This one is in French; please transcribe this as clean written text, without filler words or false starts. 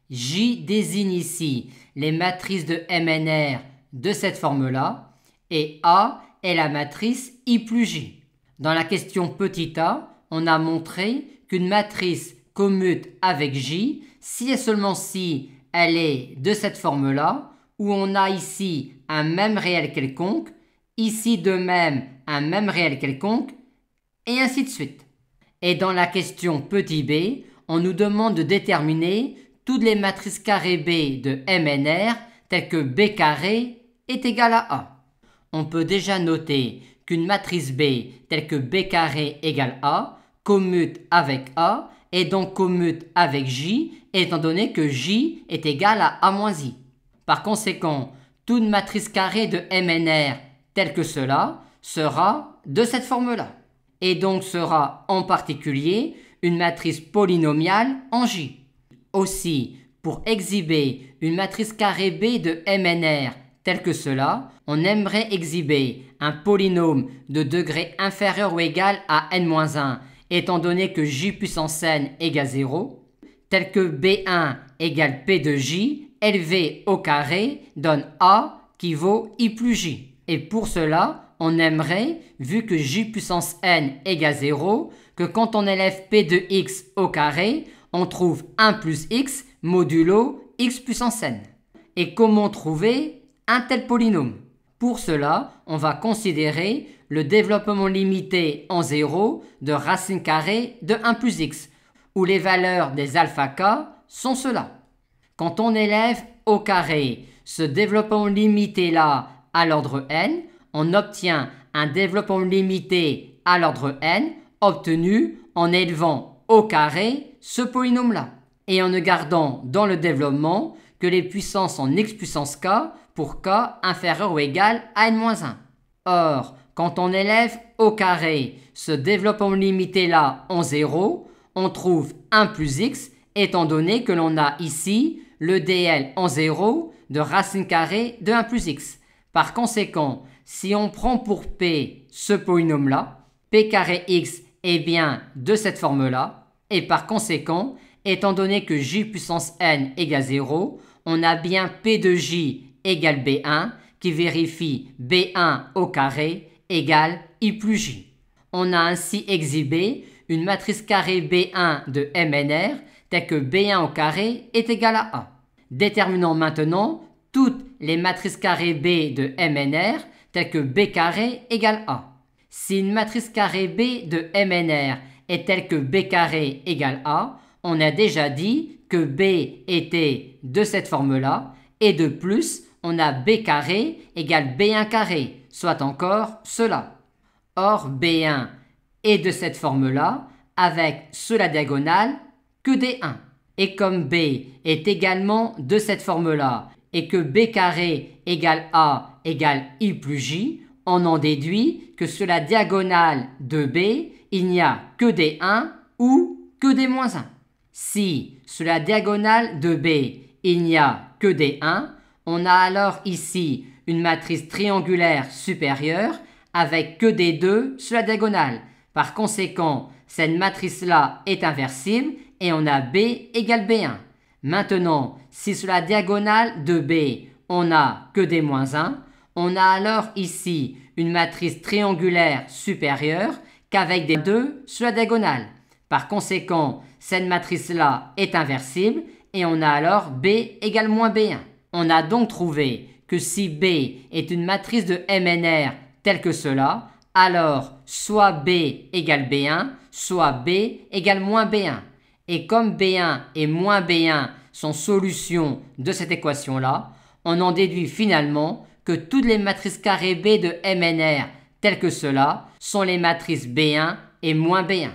J désigne ici les matrices de MNR de cette forme-là et A est la matrice I plus J. Dans la question petit a, on a montré qu'une matrice commute avec J si et seulement si elle est de cette forme-là, où on a ici un même réel quelconque, ici de même un même réel quelconque, et ainsi de suite. Et dans la question petit b, on nous demande de déterminer toutes les matrices carrées B de MNR telles que B carré est égal à A. On peut déjà noter qu'une matrice B telle que B carré égale A commute avec A et donc commute avec J étant donné que J est égal à A moins I. Par conséquent, toute matrice carrée de MNR telle que cela sera de cette forme-là et donc sera en particulier une matrice polynomiale en J. Aussi, pour exhiber une matrice carrée B de MNR telle que cela, on aimerait exhiber un polynôme de degré inférieur ou égal à n-1 étant donné que j puissance n égale 0, tel que B1 égale P de j, élevé au carré donne A qui vaut I plus j. Et pour cela, on aimerait, vu que j puissance n égale 0, que quand on élève P de x au carré, on trouve 1 plus x modulo x puissance n. Et comment trouver un tel polynôme? Pour cela, on va considérer le développement limité en 0 de racine carrée de 1 plus x, où les valeurs des alpha k sont cela. Quand on élève au carré ce développement limité là à l'ordre n, on obtient un développement limité à l'ordre n obtenu en élevant au carré ce polynôme là et en ne gardant dans le développement que les puissances en x puissance k pour k inférieur ou égal à n-1. Or, quand on élève au carré ce développement limité là en 0, on trouve 1 plus x étant donné que l'on a ici le dl en 0 de racine carrée de 1 plus x. Par conséquent, si on prend pour p ce polynôme là, p carré x est bien de cette forme là, et par conséquent, étant donné que j puissance n égale 0, on a bien p de j égale b1 qui vérifie b1 au carré égale i plus j. On a ainsi exhibé une matrice carrée b1 de MNR telle que b1 au carré est égal à a. Déterminons maintenant toutes les matrices carrées B de MNR telles que b carré égale a. Si une matrice carrée B de MNR est telle que b carré égale a, on a déjà dit que B était de cette forme-là et de plus, on a b carré égale b1 carré, soit encore cela. Or, b1 est de cette forme-là avec sur la diagonale que d1. Et comme b est également de cette forme-là et que b carré égale a égale i plus j, on en déduit que sur la diagonale de b, il n'y a que d1 ou que d-1. Si sur la diagonale de b, il n'y a que d1, on a alors ici une matrice triangulaire supérieure avec que d2 sur la diagonale. Par conséquent, cette matrice-là est inversible et on a b égale b1. Maintenant, si sur la diagonale de b, on a que d-1, on a alors ici une matrice triangulaire supérieure qu'avec d2 sur la diagonale. Par conséquent, cette matrice-là est inversible et on a alors b égale moins b1. On a donc trouvé que si B est une matrice de MNR telle que cela, alors soit B égale B1, soit B égale moins B1. Et comme B1 et moins B1 sont solutions de cette équation-là, on en déduit finalement que toutes les matrices carrées B de MNR telles que cela sont les matrices B1 et moins B1.